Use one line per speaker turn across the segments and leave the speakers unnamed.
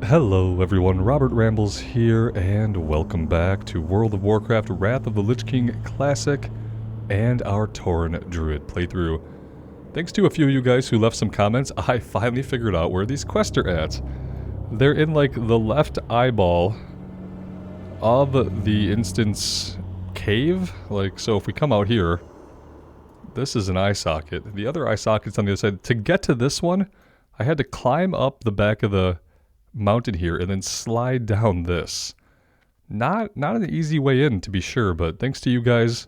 Hello everyone, Robert Rambles here, and welcome back to World of Warcraft Wrath of the Lich King Classic and our Tauren Druid playthrough. Thanks to a few of you guys who left some comments, I finally figured out where these quests are at. They're in like the left eyeball of the instance cave. Like, so if we come out here, this is an eye socket. The other eye socket's on the other side. To get to this one, I had to climb up the back of the mountain here and then slide down this. Not an easy way in, to be sure, but thanks to you guys,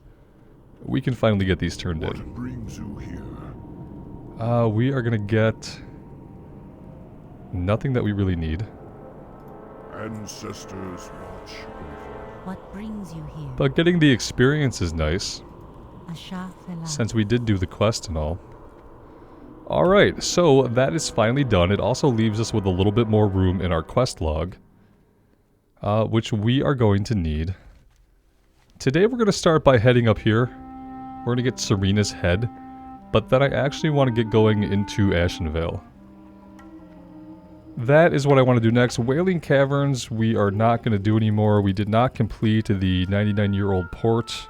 we can finally get these turned in.
What brings you here?
We are gonna get nothing that we really need.
Ancestors watch over.
What brings you here?
But getting the experience is nice,
Ashafela.
since we did do the quest and all. Alright, so that is finally done. It also leaves us with a little bit more room in our quest log, which we are going to need. Today we're going to start by heading up here. We're going to get Serena's head, but then I actually want to get going into Ashenvale. That is what I want to do next. Wailing Caverns we are not going to do anymore. We did not complete the 99-year-old port.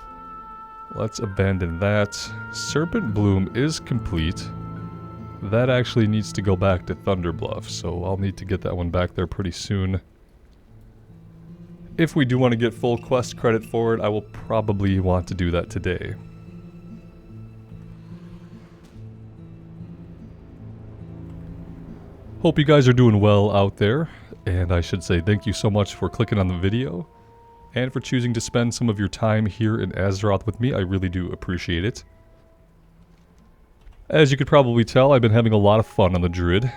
Let's abandon that. Serpent Bloom is complete. That actually needs to go back to Thunderbluff, so I'll need to get that one back there pretty soon. If we do want to get full quest credit for it, I will probably want to do that today. Hope you guys are doing well out there, and I should say thank you so much for clicking on the video, and for choosing to spend some of your time here in Azeroth with me. I really do appreciate it. As you could probably tell, I've been having a lot of fun on the Druid.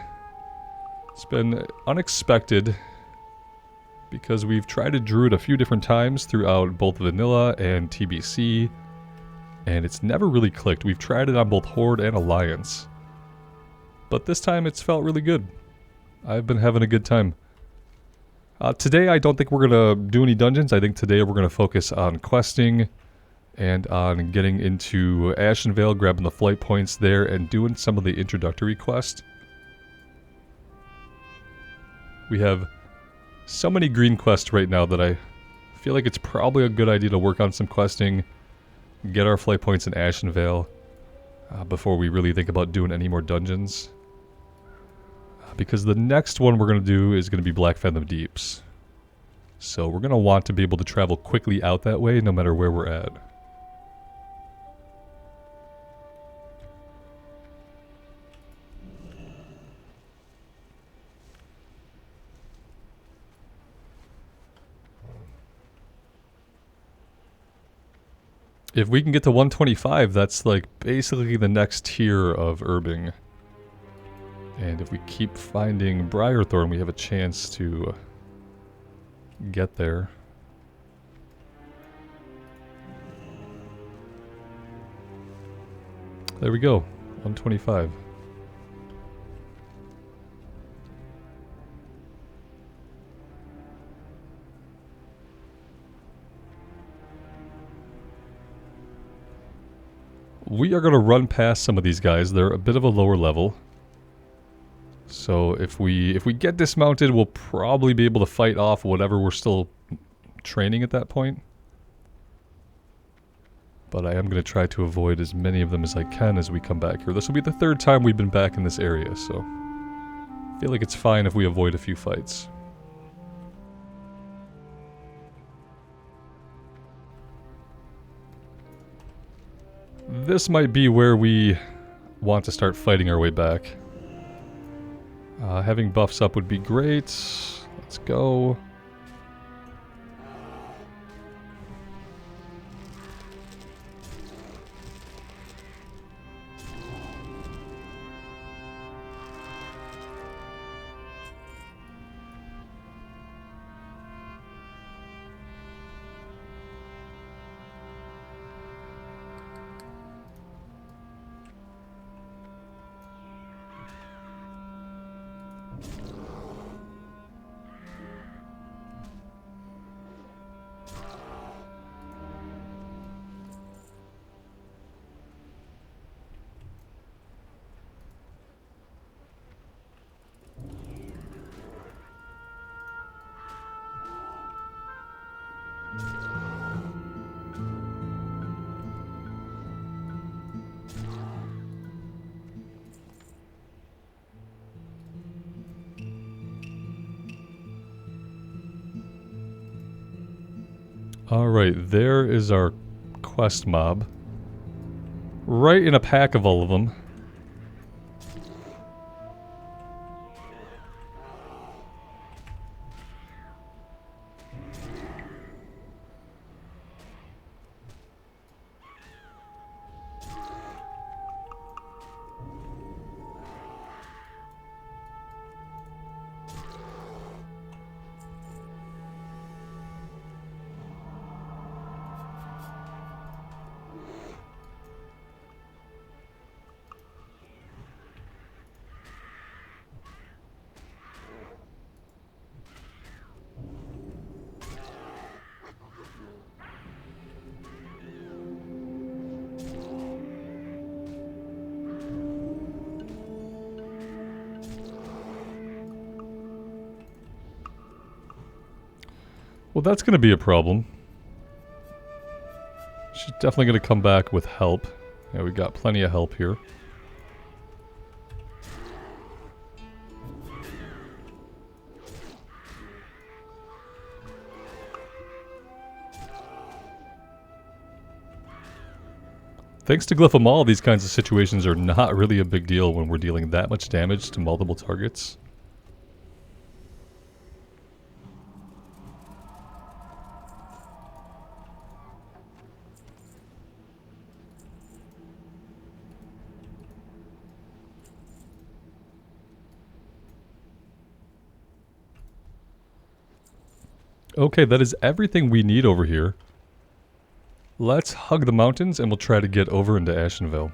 It's been unexpected, because we've tried a Druid a few different times throughout both Vanilla and TBC, and it's never really clicked. We've tried it on both Horde and Alliance, but this time it's felt really good. I've been having a good time. Today I don't think we're going to do any dungeons. I think today we're going to focus on questing, and on getting into Ashenvale, grabbing the flight points there, and doing some of the introductory quest. We have so many green quests right now that I feel like it's probably a good idea to work on some questing, get our flight points in Ashenvale, before we really think about doing any more dungeons. Because the next one we're going to do is going to be Black Fathom Deeps. So we're going to want to be able to travel quickly out that way no matter where we're at. If we can get to 125, that's like basically the next tier of herbing. And if we keep finding Briarthorn, we have a chance to get there. There we go, 125. We are going to run past some of these guys. They're a bit of a lower level. So if we get dismounted, we'll probably be able to fight off whatever we're still training at that point. But I am going to try to avoid as many of them as I can as we come back here. This will be the third time we've been back in this area, so I feel like it's fine if we avoid a few fights. This might be where we want to start fighting our way back. Having buffs up would be great. Let's go. Alright, there is our quest mob. Right in a pack of all of them. Well, that's going to be a problem. She's definitely going to come back with help. Yeah, we got plenty of help here. Thanks to Glyphomal, these kinds of situations are not really a big deal when we're dealing that much damage to multiple targets. Okay, that is everything we need over here. Let's hug the mountains and we'll try to get over into Ashenvale.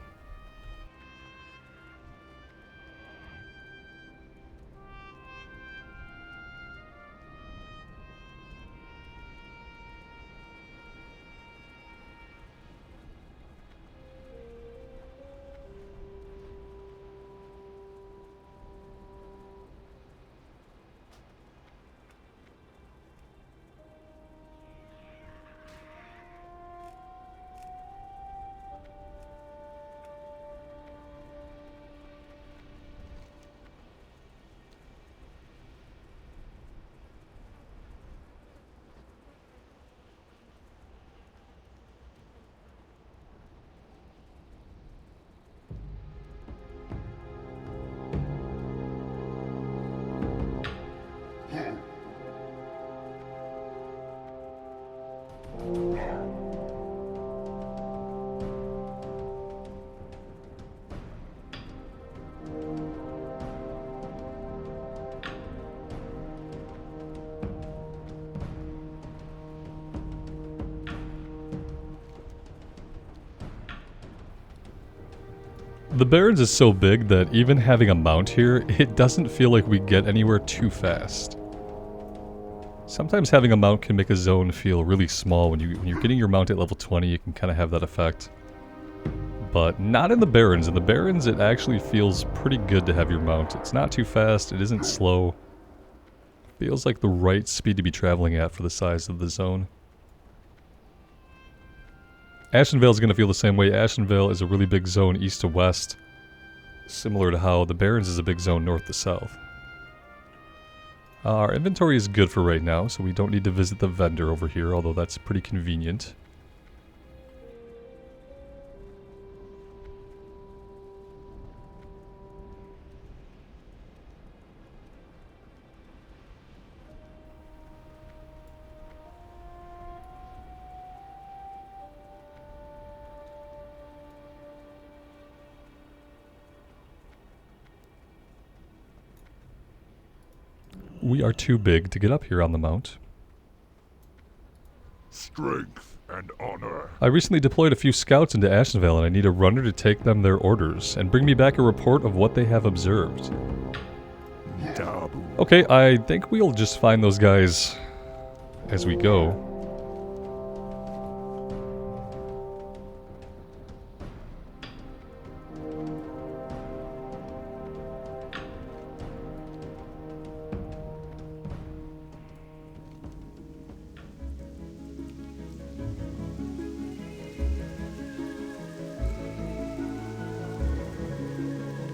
The Barrens is so big that even having a mount here, it doesn't feel like we get anywhere too fast. Sometimes having a mount can make a zone feel really small. When you're getting your mount at level 20, you can kind of have that effect. But not in the Barrens. In the Barrens, it actually feels pretty good to have your mount. It's not too fast, it isn't slow. Feels like the right speed to be traveling at for the size of the zone. Ashenvale is going to feel the same way. Ashenvale is a really big zone east to west, similar to how the Barrens is a big zone north to south. Our inventory is good for right now, so we don't need to visit the vendor over here, although that's pretty convenient. We are too big to get up here on the mount.
Strength and honor.
I recently deployed a few scouts into Ashenvale and I need a runner to take them their orders and bring me back a report of what they have observed.
Taboo.
Okay, I think we'll just find those guys as we go.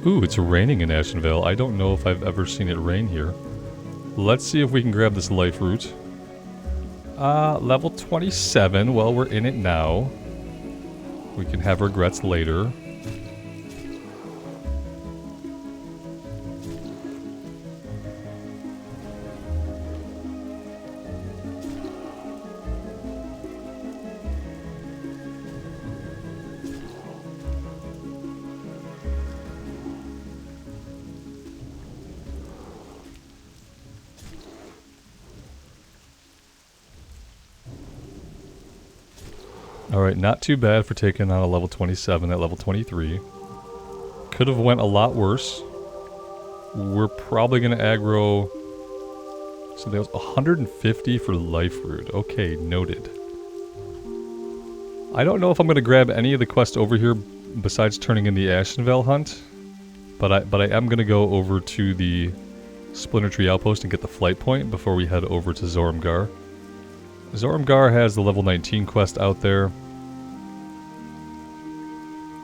Ooh, it's raining in Ashenvale. I don't know if I've ever seen it rain here. Let's see if we can grab this life root. Level 27. Well, we're in it now. We can have regrets later. Alright, not too bad for taking on a level 27 at level 23. Could have went a lot worse. We're probably going to aggro... So that was 150 for Life Root. Okay, noted. I don't know if I'm going to grab any of the quests over here besides turning in the Ashenvale hunt. But I am going to go over to the Splinter Tree Outpost and get the flight point before we head over to Zorumgar. Zorumgar has the level 19 quest out there.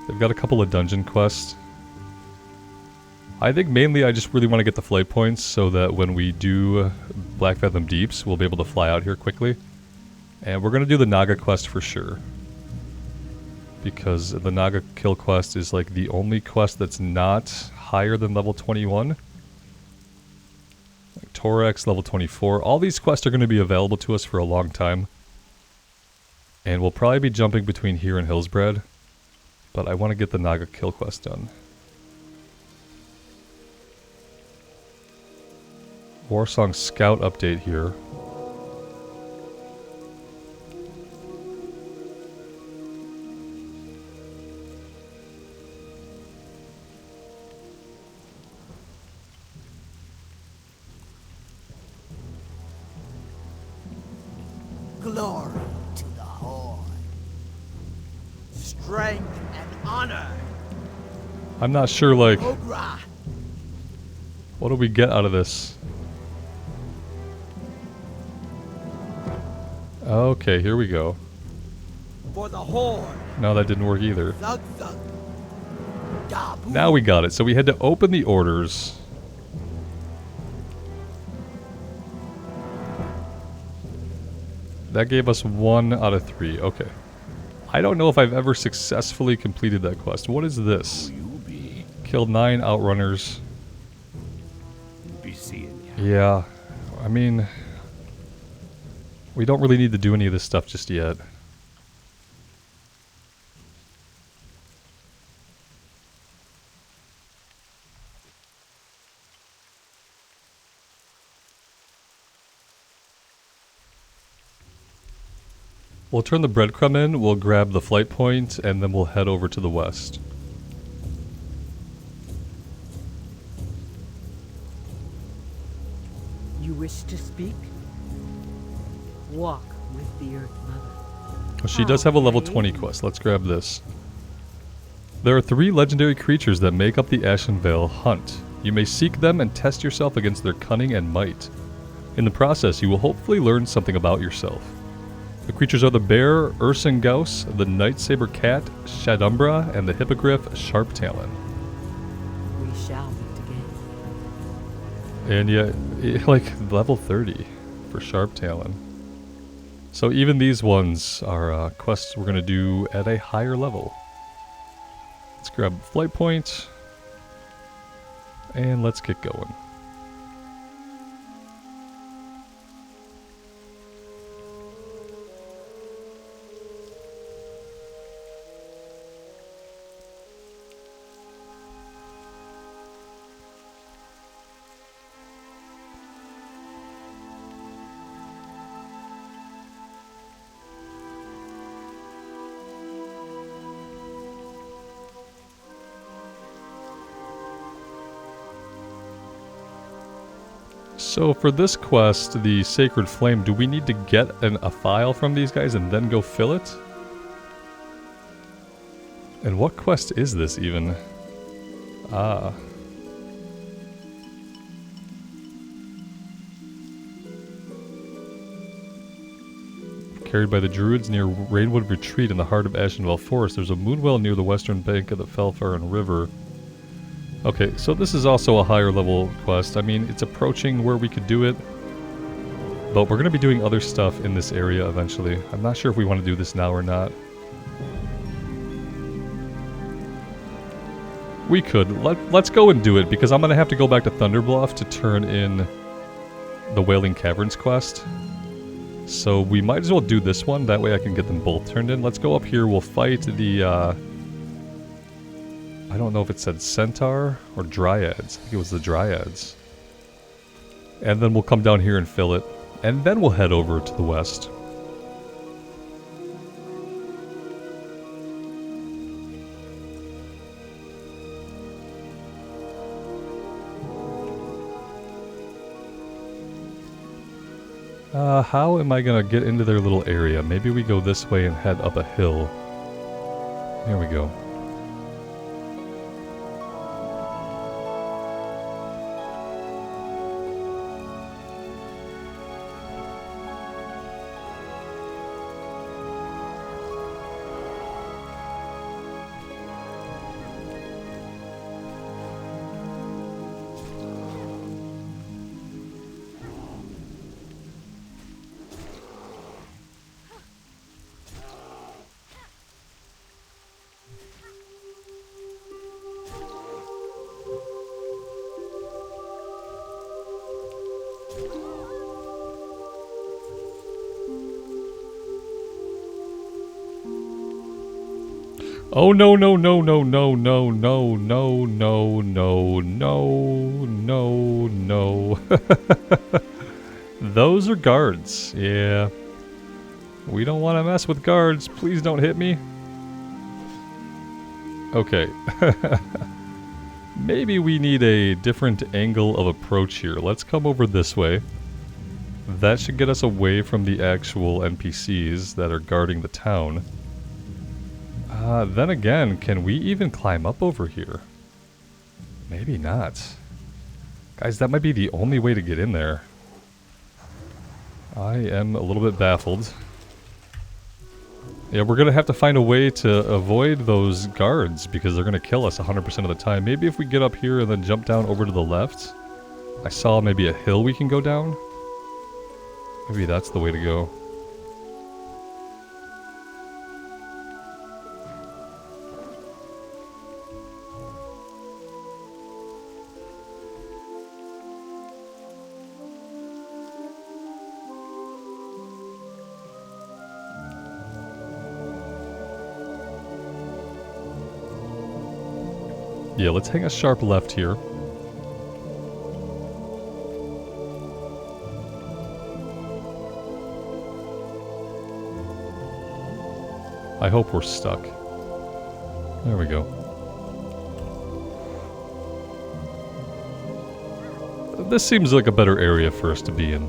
They've got a couple of dungeon quests. I think mainly I just really want to get the flight points so that when we do Black Fathom Deeps, we'll be able to fly out here quickly. And we're going to do the Naga quest for sure. Because the Naga kill quest is like the only quest that's not higher than level 21. Like Torax, level 24. All these quests are going to be available to us for a long time. And we'll probably be jumping between here and Hillsbrad. But I want to get the Naga kill quest done. Warsong Scout update here.
Glory to the Horde. Strength and honor.
I'm not sure, like,
Ogra.
what do we get out of this? Okay, here we go.
For the Horde.
No, that didn't work either.
Thug thug. Dabu.
Now we got it. So we had to open the orders. That gave us 1 out of 3. Okay. I don't know if I've ever successfully completed that quest. What is this? Killed 9 outrunners.
Be seeing ya.
Yeah. I mean, we don't really need to do any of this stuff just yet. We'll turn the breadcrumb in, we'll grab the flight point, and then we'll head over to the west.
You wish to speak? Walk with the Earth Mother.
Oh, she does have a level 20 quest. Let's grab this. There are 3 legendary creatures that make up the Ashenvale hunt. You may seek them and test yourself against their cunning and might. In the process, you will hopefully learn something about yourself. The creatures are the bear, Ursingaus, the Nightsaber cat, Shadumbra, and the hippogriff, Sharptalon.
We shall meet again.
And yeah, like level 30 for Sharptalon. So even these ones are quests we're going to do at a higher level. Let's grab a flight point. And let's get going. So for this quest, the Sacred Flame, do we need to get a file from these guys and then go fill it? And what quest is this even? Ah. Carried by the Druids near Rainwood Retreat in the heart of Ashenvale Forest. There's a moonwell near the western bank of the Felfarin River. Okay, so this is also a higher level quest. I mean, it's approaching where we could do it. But we're going to be doing other stuff in this area eventually. I'm not sure if we want to do this now or not. We could. Let's go and do it, because I'm going to have to go back to Thunderbluff to turn in the Wailing Caverns quest. So we might as well do this one, that way I can get them both turned in. Let's go up here, we'll fight the, I don't know if it said Centaur or Dryads. I think it was the Dryads. And then we'll come down here and fill it. And then we'll head over to the west. How am I gonna get into their little area? Maybe we go this way and head up a hill. There we go. Oh no no no no no no no no no no no no no. Those are guards. Yeah. We don't want to mess with guards. Please don't hit me. Okay. Maybe we need a different angle of approach here. Let's come over this way. That should get us away from the actual NPCs that are guarding the town. Then again, can we even climb up over here? Maybe not. Guys, that might be the only way to get in there. I am a little bit baffled. Yeah, we're gonna have to find a way to avoid those guards because they're gonna kill us 100% of the time. Maybe if we get up here and then jump down over to the left. I saw maybe a hill we can go down. Maybe that's the way to go. Yeah, let's hang a sharp left here. I hope we're stuck. There we go. This seems like a better area for us to be in.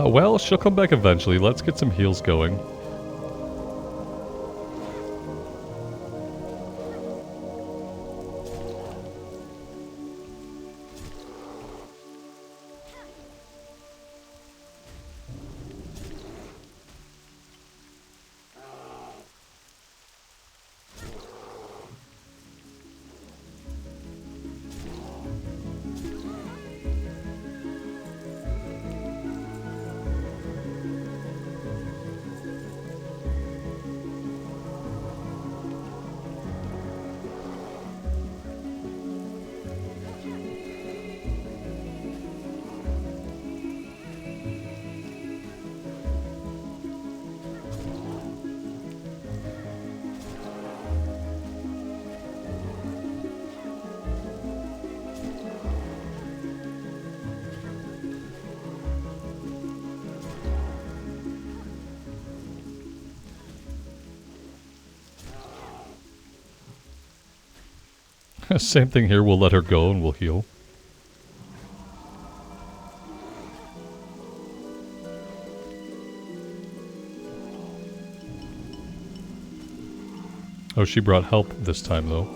Well, she'll come back eventually. Let's get some heals going. Same thing here, we'll let her go and we'll heal. Oh, she brought help this time though.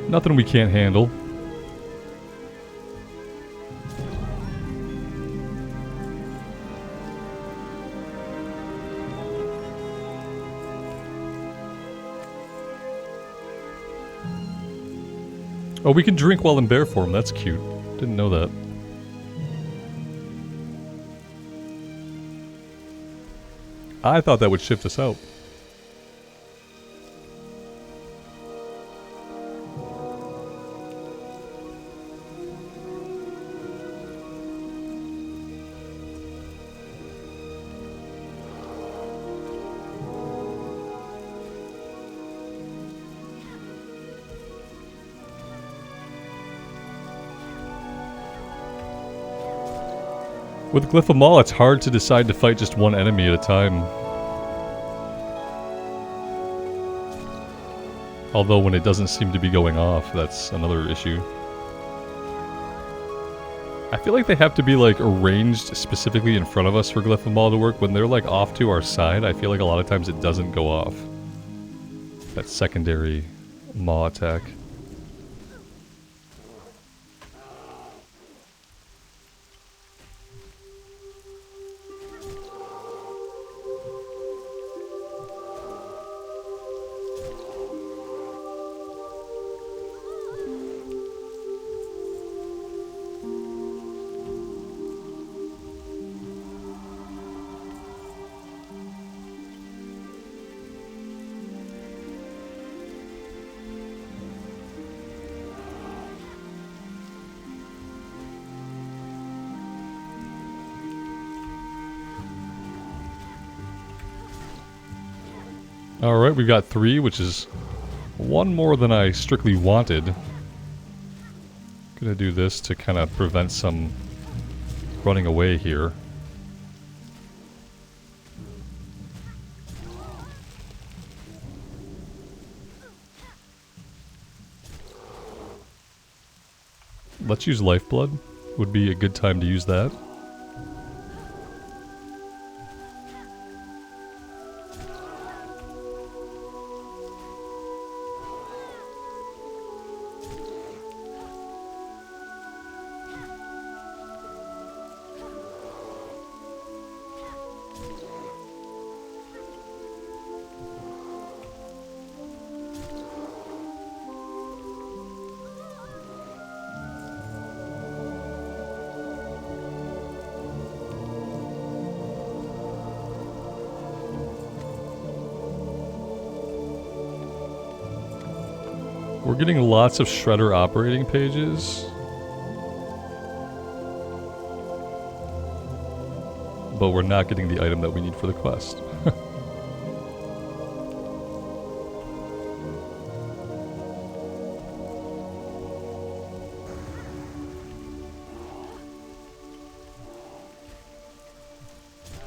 Nothing we can't handle. Oh, we can drink while in bear form. That's cute. Didn't know that. I thought that would shift us out. With Glyph of Maul, it's hard to decide to fight just one enemy at a time. Although when it doesn't seem to be going off, that's another issue. I feel like they have to be like arranged specifically in front of us for Glyph of Maul to work. When they're like off to our side, I feel like a lot of times it doesn't go off. That secondary Maw attack. Alright, we've got 3, which is one more than I strictly wanted. Gonna do this to kind of prevent some running away here. Let's use Lifeblood. Would be a good time to use that. We're getting lots of Shredder operating pages. But we're not getting the item that we need for the quest.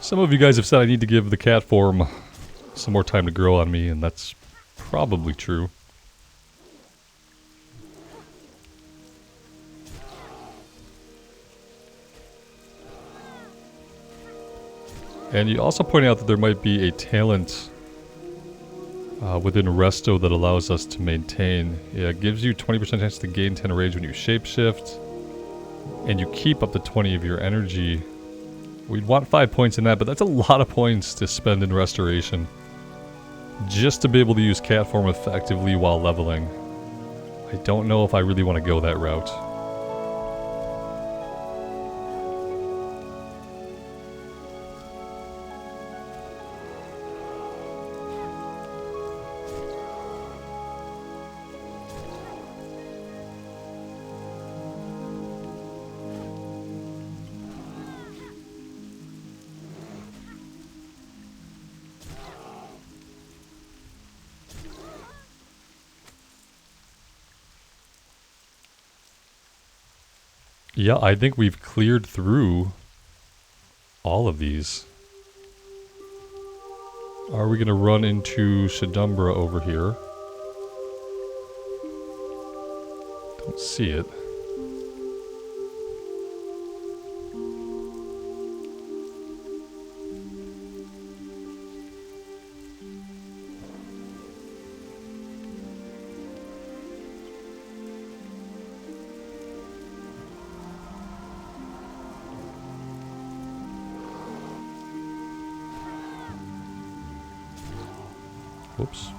Some of you guys have said I need to give the cat form some more time to grow on me, and that's probably true. And you also point out that there might be a talent within Resto that allows us to maintain. Yeah, it gives you 20% chance to gain 10 rage when you shapeshift. And you keep up to 20 of your energy. We'd want 5 points in that, but that's a lot of points to spend in Restoration. Just to be able to use cat form effectively while leveling. I don't know if I really want to go that route. Yeah, I think we've cleared through all of these. Are we going to run into Shadumbra over here? Don't see it. Whoops.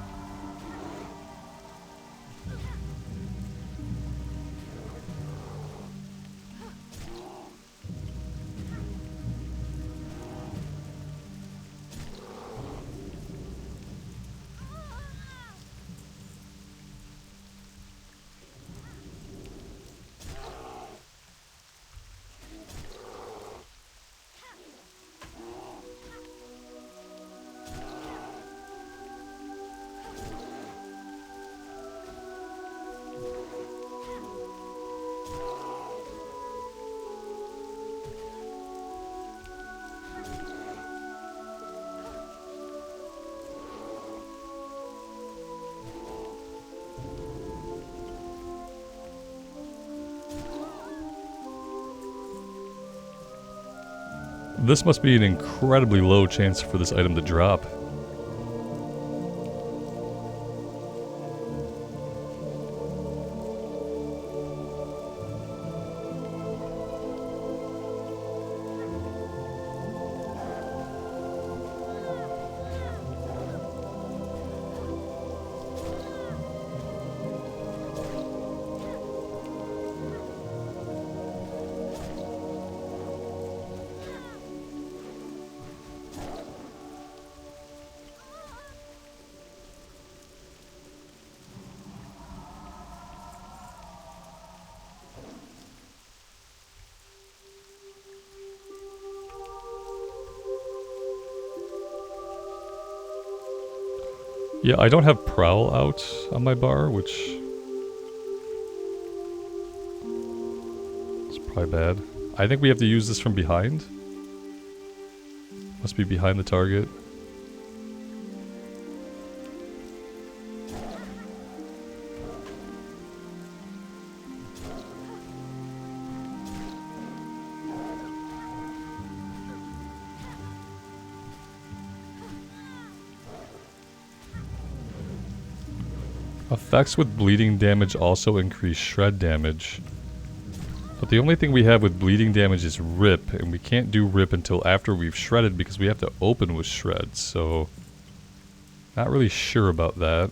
This must be an incredibly low chance for this item to drop. Yeah, I don't have Prowl out on my bar, which is probably bad. I think we have to use this from behind. Must be behind the target. Effects with bleeding damage also increase shred damage. But the only thing we have with bleeding damage is rip, and we can't do rip until after we've shredded because we have to open with shreds, so not really sure about that.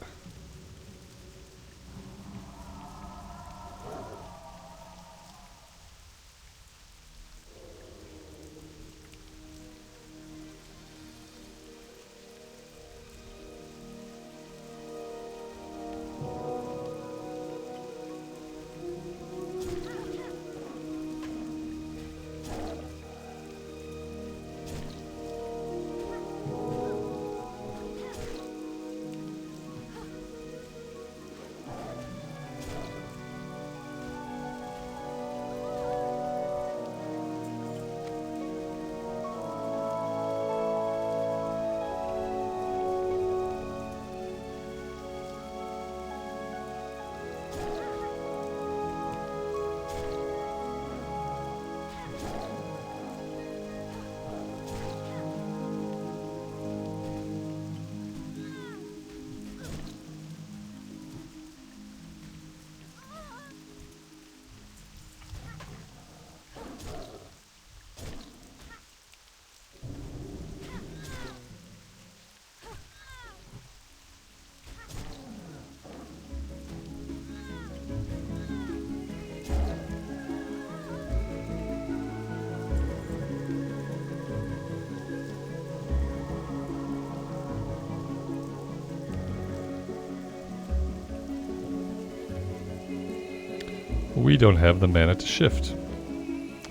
We don't have the mana to shift.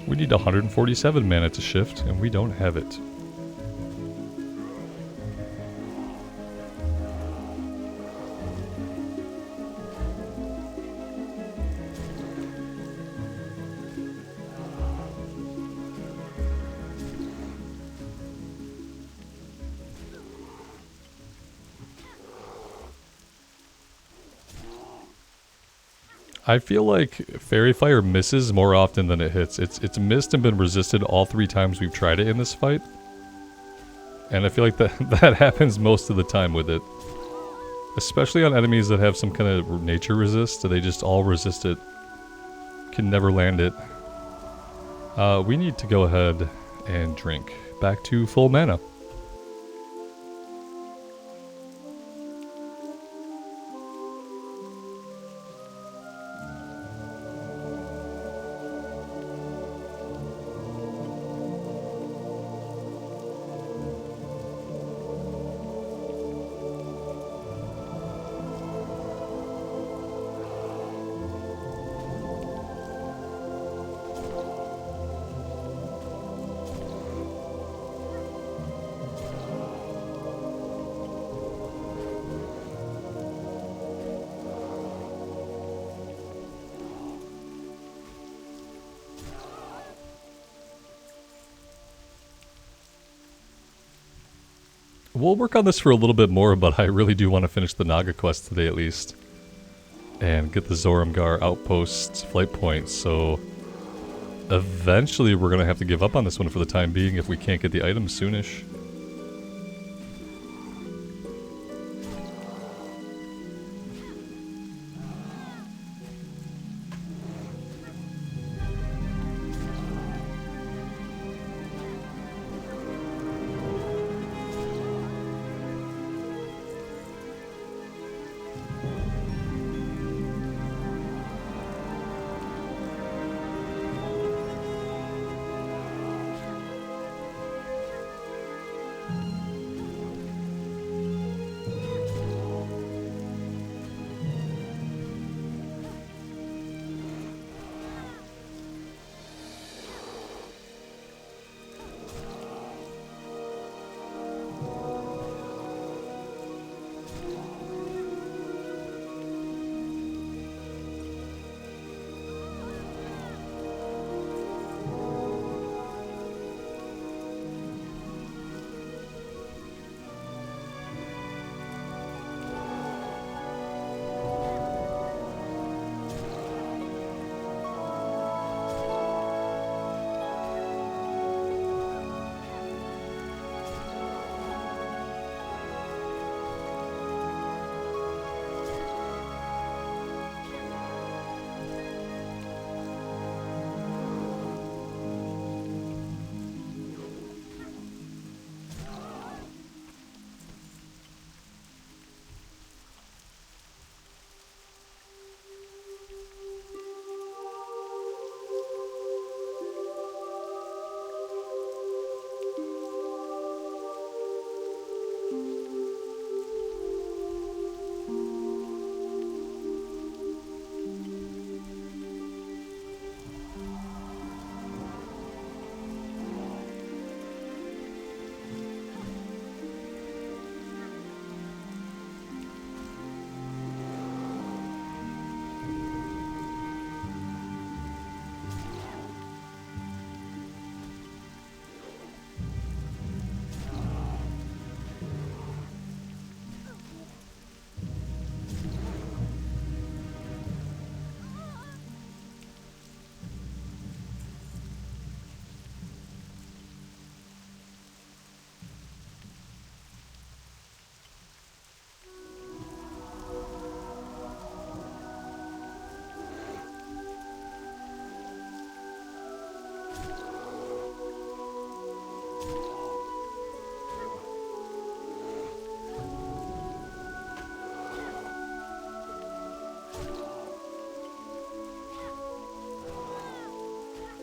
We need 147 mana to shift, and we don't have it. I feel like Fairy Fire misses more often than it hits. It's missed and been resisted all 3 times we've tried it in this fight. And I feel like that happens most of the time with it. Especially on enemies that have some kind of nature resist, so they just all resist it. Can never land it. We need to go ahead and drink. Back to full mana. We'll work on this for a little bit more, but I really do want to finish the Naga quest today at least. And get the Zoramgar outpost flight points, so... Eventually we're going to have to give up on this one for the time being if we can't get the items soonish.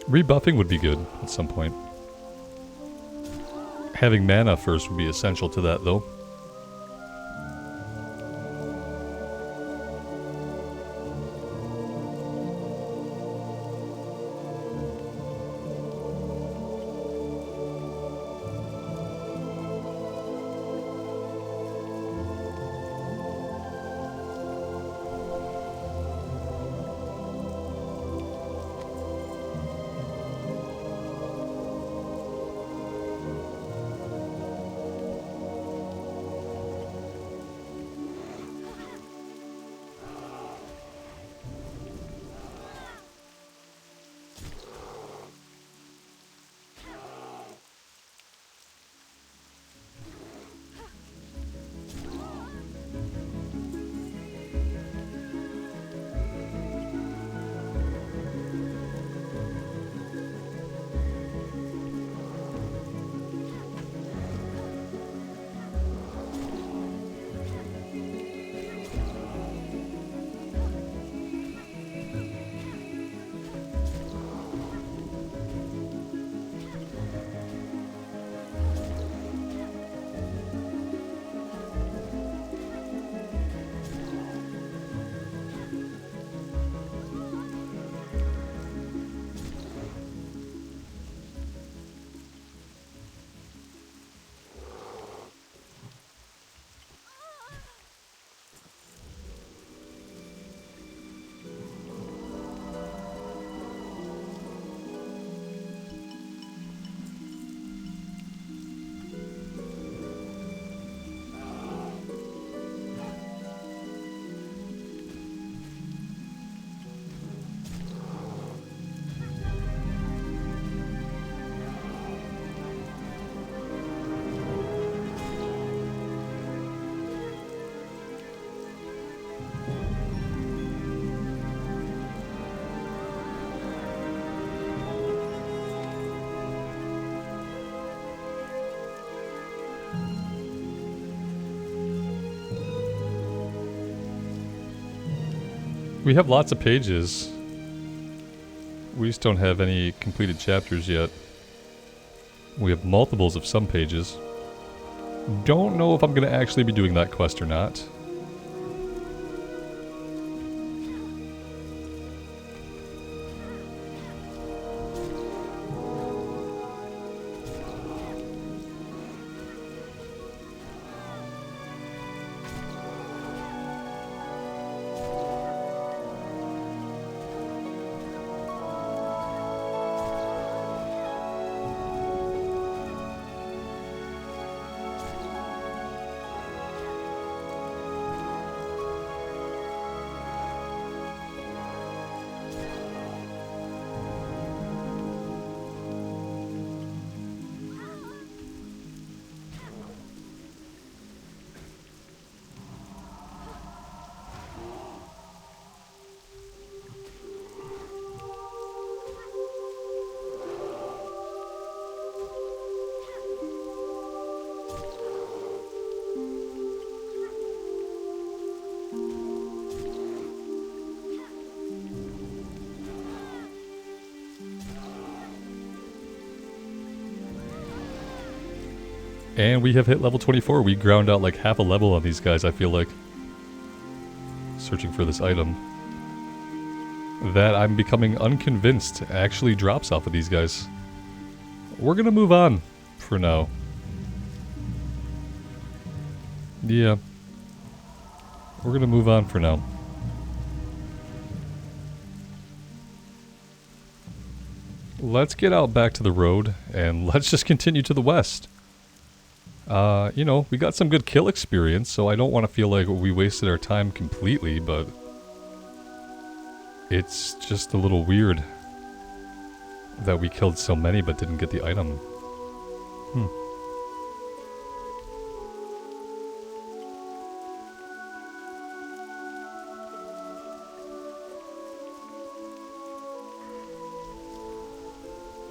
Rebuffing would be good at some point. Having mana first would be essential to that, though. We have lots of pages. We just don't have any completed chapters yet. We have multiples of some pages. Don't know if I'm going to actually be doing that quest or not. And we have hit level 24. We ground out like half a level on these guys, I feel like. Searching for this item. That I'm becoming unconvinced actually drops off of these guys. We're gonna move on for now. Yeah. We're gonna move on for now. Let's get out back to the road and let's just continue to the west. You know, we got some good kill experience, so I don't want to feel like we wasted our time completely, but it's just a little weird that we killed so many but didn't get the item.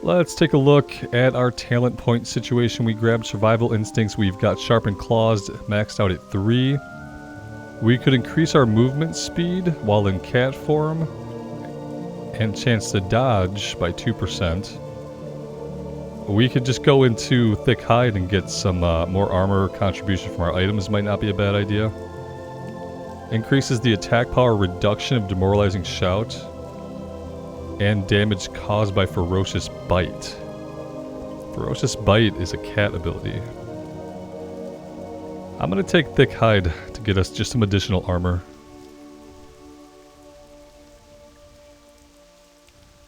Let's take a look at our talent point situation. We grabbed Survival Instincts. We've got Sharpened Claws maxed out at 3. We could increase our movement speed while in cat form and chance to dodge by 2%. We could just go into Thick Hide and get some more armor contribution from our items. Might not be a bad idea. Increases the attack power reduction of Demoralizing Shout and damage caused by Ferocious Bite. Ferocious Bite is a cat ability. I'm gonna take Thick Hide to get us just some additional armor.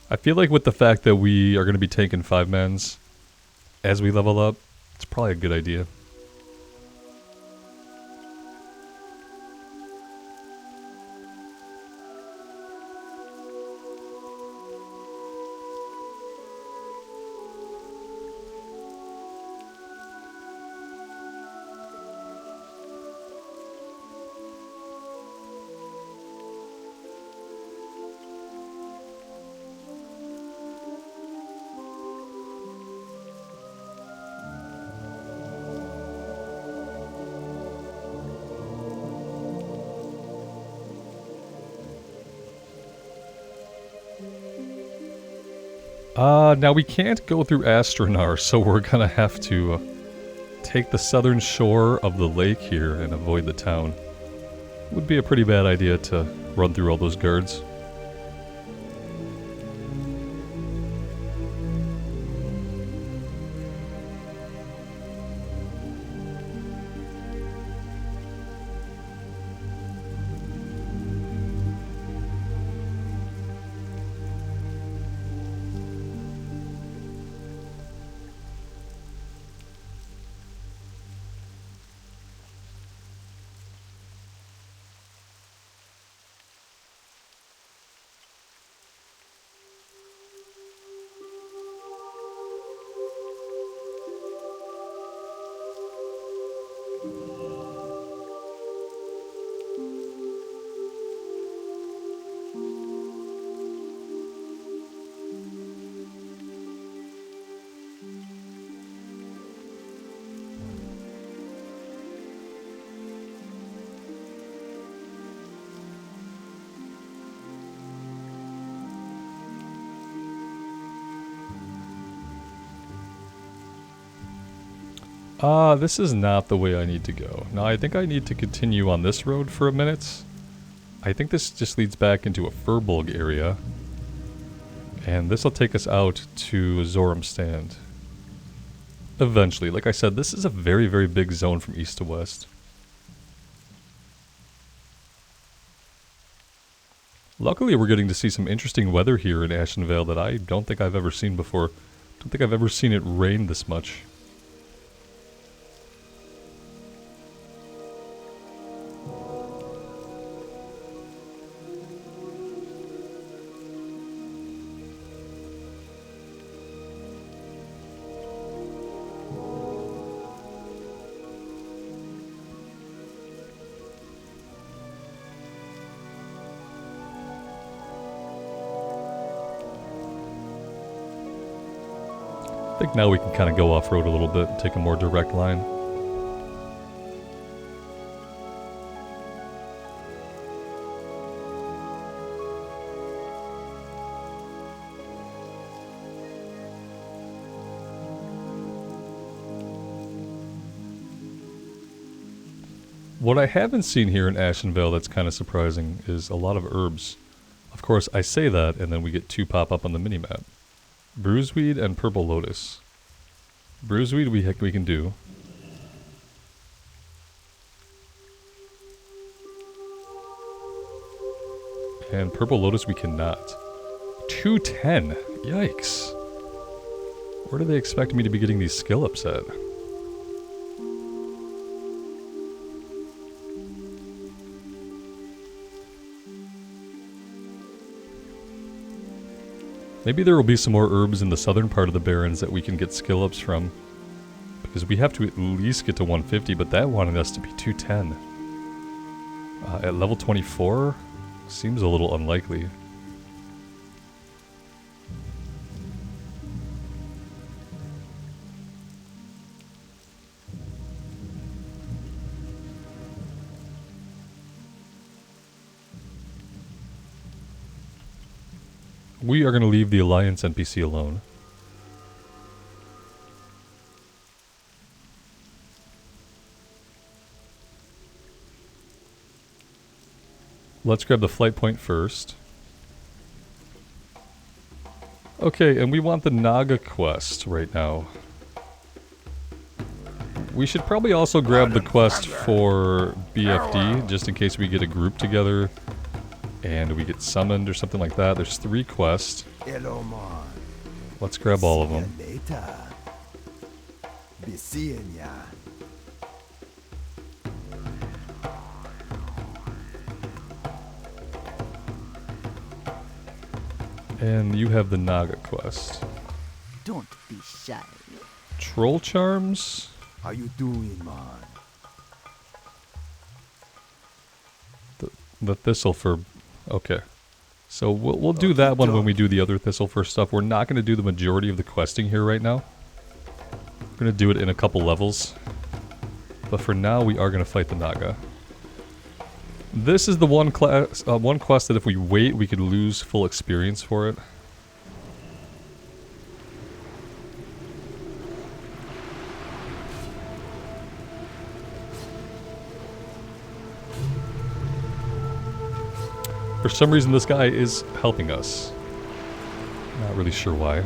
I feel like with the fact that we are gonna be taking 5-mans as we level up, it's probably a good idea. Now we can't go through Astronar, so we're gonna have to take the southern shore of the lake here and avoid the town. Would be a pretty bad idea to run through all those guards. This is not the way I need to go. Now, I think I need to continue on this road for a minute. I think this just leads back into a Furbolg area. And this will take us out to Zoram Stand. Eventually. Like I said, this is a very, very big zone from east to west. Luckily, we're getting to see some interesting weather here in Ashenvale that I don't think I've ever seen before. Don't think I've ever seen it rain this much. I think now we can kind of go off-road a little bit and take a more direct line. What I haven't seen here in Ashenvale that's kind of surprising is a lot of herbs. Of course, I say that, and then we get two pop up on the minimap. Bruiseweed and Purple Lotus. Bruiseweed we can do. And Purple Lotus we cannot. 210! Yikes. Where do they expect me to be getting these skill ups at? Maybe there will be some more herbs in the southern part of the Barrens that we can get skill ups from. Because we have to at least get to 150, but that wanted us to be 210. At level 24? Seems a little unlikely. We are going to leave the Alliance NPC alone. Let's grab the flight point first. Okay, and we want the Naga quest right now. We should probably also grab the quest for BFD, just in case we get a group together and we get summoned or something like that. There's 3 quests. Let's grab all of them. And you have the Naga quest.
Don't be shy.
Troll Charms?
How you doing, man?
The Thistle for... Okay. So we'll do that one when we do the other Thistle for stuff. We're not going to do the majority of the questing here right now. We're going to do it in a couple levels. But for now, we are going to fight the Naga. This is the one quest that if we wait, we could lose full experience for it. For some reason, this guy is helping us. Not really sure why.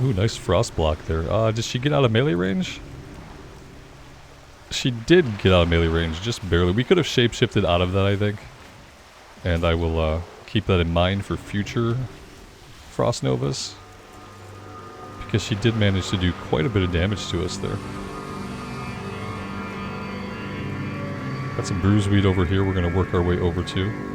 Ooh, nice frost block there. Did she get out of melee range? She did get out of melee range, just barely. We could have shapeshifted out of that, I think. And I will keep that in mind for future Frost Novas. Because she did manage to do quite a bit of damage to us there. Got some bruiseweed over here we're going to work our way over to.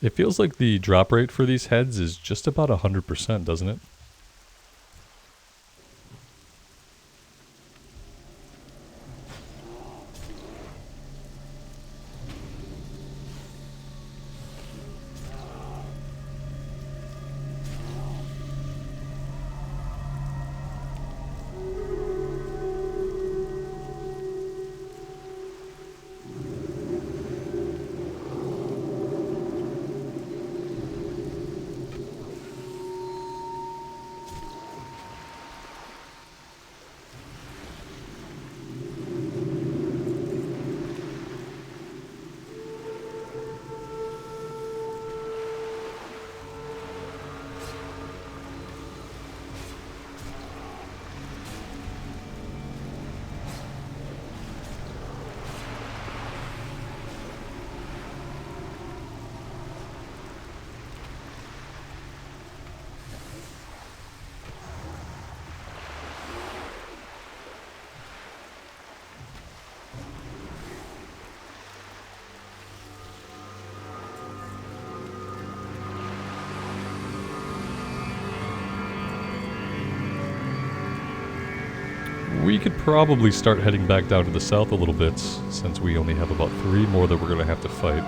It feels like the drop rate for these heads is just about 100%, doesn't it? We could probably start heading back down to the south a little bit, since we only have about 3 more that we're going to have to fight.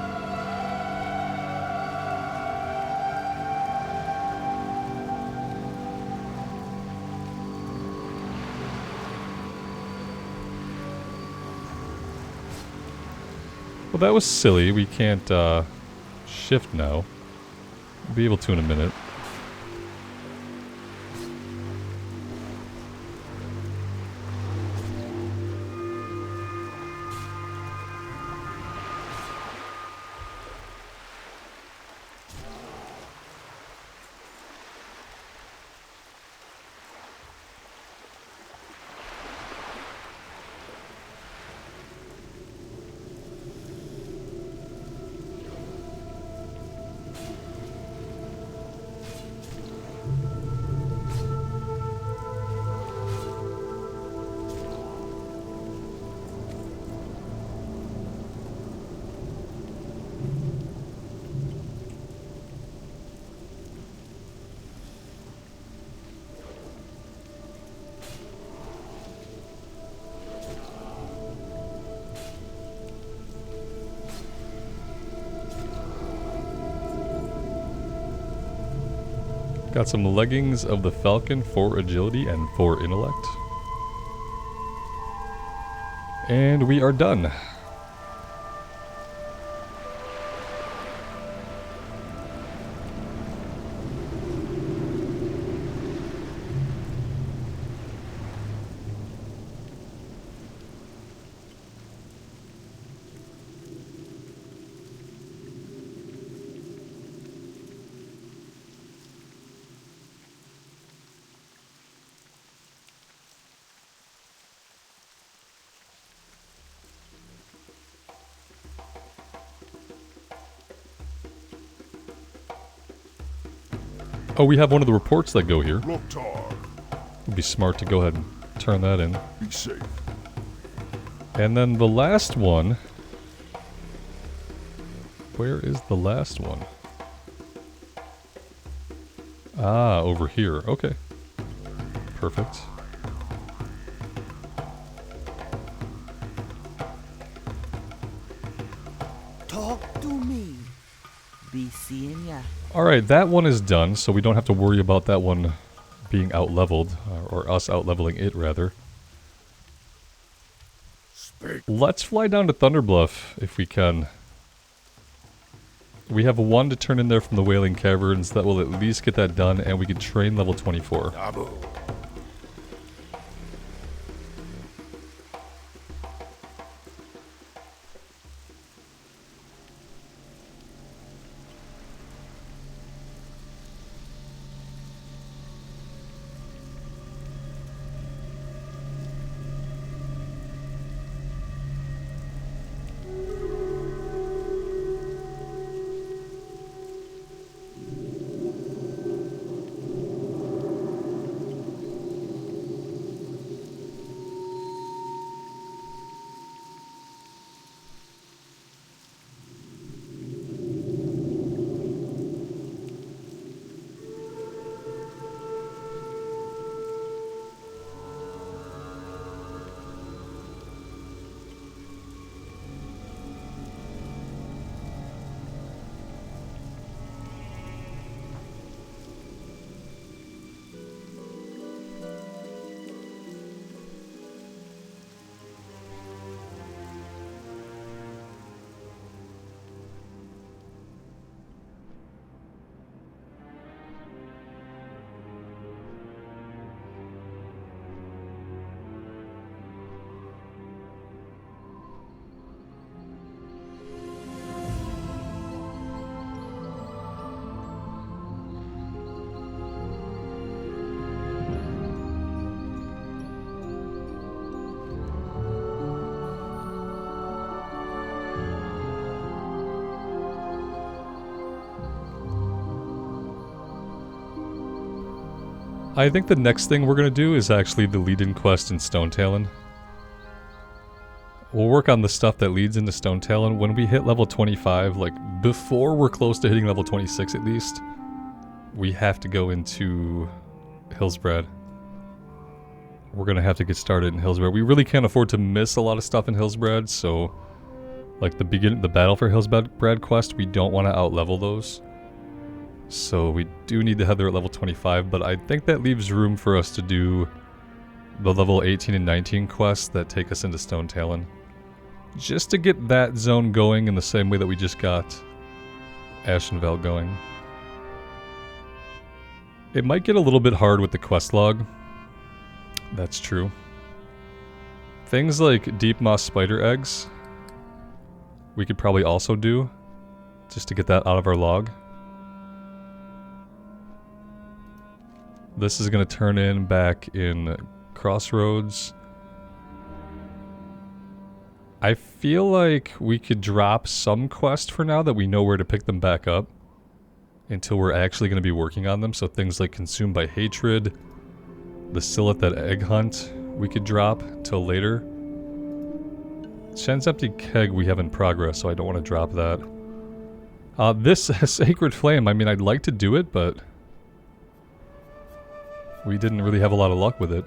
Well, that was silly. We can't shift now. We'll be able to in a minute. Got some leggings of the Falcon for agility and for intellect. And we are done. Oh, we have one of the reports that go here. It'd be smart to go ahead and turn that in.
Be safe.
And then the last one. Where is the last one? Ah, over here. Okay. Perfect.
Talk to me. Be seeing ya.
Alright, that one is done, so we don't have to worry about that one being out-leveled, or us out-leveling it, rather. Let's fly down to Thunderbluff, if we can. We have one to turn in there from the Wailing Caverns, that will at least get that done, and we can train level 24. I think the next thing we're going to do is actually the lead-in quest in Stone Talon. We'll work on the stuff that leads into Stone Talon. When we hit level 25, like before we're close to hitting level 26 at least, we have to go into Hillsbrad. We're going to have to get started in Hillsbrad. We really can't afford to miss a lot of stuff in Hillsbrad, so like the battle for Hillsbrad quest, we don't want to out-level those. So we do need to head there at level 25, but I think that leaves room for us to do the level 18 and 19 quests that take us into Stone Talon. Just to get that zone going in the same way that we just got Ashenvale going. It might get a little bit hard with the quest log. That's true. Things like deep moss spider eggs, we could probably also do, just to get that out of our log. This is going to turn in back in Crossroads. I feel like we could drop some quest for now that we know where to pick them back up until we're actually going to be working on them. So things like Consumed by Hatred, the Silithid Egg Hunt, we could drop till later. Shen's Empty Keg we have in progress, so I don't want to drop that. This Sacred Flame, I mean, I'd like to do it, but we didn't really have a lot of luck with it.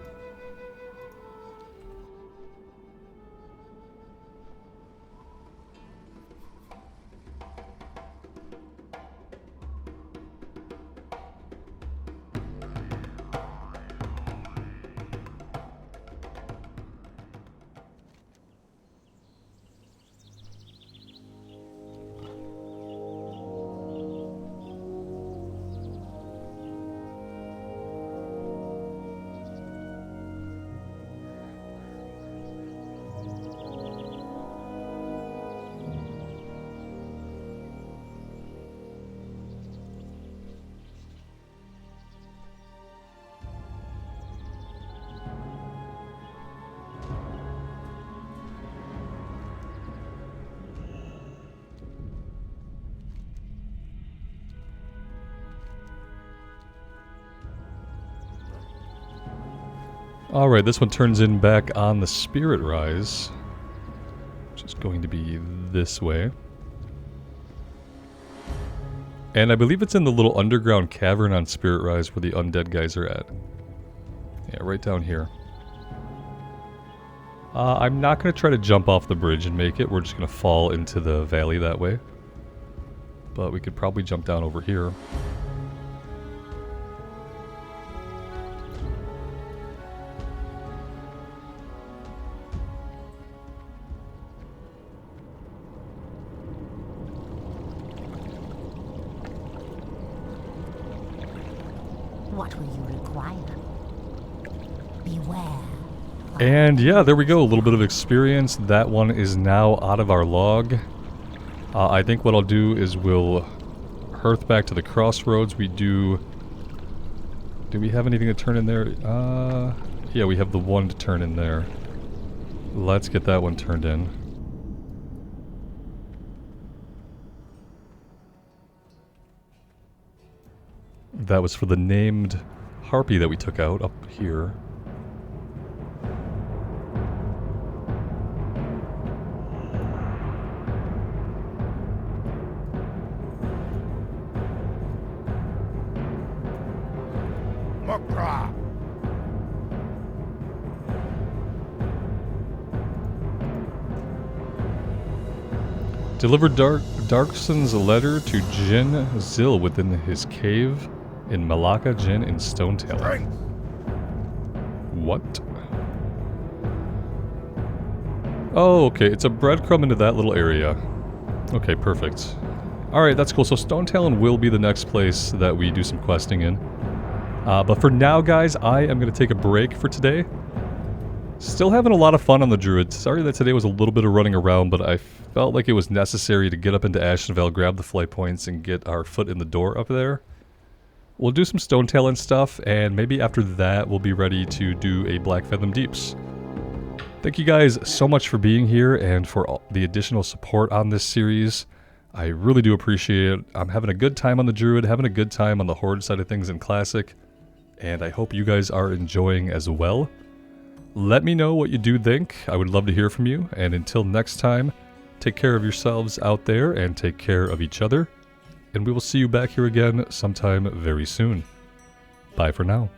Alright, this one turns in back on the Spirit Rise, which is going to be this way. And I believe it's in the little underground cavern on Spirit Rise where the undead guys are at. Yeah, right down here. I'm not going to try to jump off the bridge and make it. We're just going to fall into the valley that way. But we could probably jump down over here.
What will you require? Beware.
And yeah, there we go. A little bit of experience. That one is now out of our log. I think what I'll do is we'll hearth back to the crossroads. Do we have anything to turn in there? Yeah, we have the one to turn in there. Let's get that one turned in. That was for the named harpy that we took out up here. Deliver Darkson's letter to Jin Zil within his cave in Malacca Jin in Stonetail. What? Oh, okay. It's a breadcrumb into that little area. Okay, perfect. Alright, that's cool. So Stonetail will be the next place that we do some questing in. But for now, guys, I am going to take a break for today. Still having a lot of fun on the Druid. Sorry that today was a little bit of running around, but I felt like it was necessary to get up into Ashenvale, grab the flight points, and get our foot in the door up there. We'll do some Stonetail and stuff, and maybe after that we'll be ready to do a Black Fathom Deeps. Thank you guys so much for being here and for all the additional support on this series. I really do appreciate it. I'm having a good time on the Druid, having a good time on the Horde side of things in Classic, and I hope you guys are enjoying as well. Let me know what you do think. I would love to hear from you, and until next time, take care of yourselves out there and take care of each other. And we will see you back here again sometime very soon. Bye for now.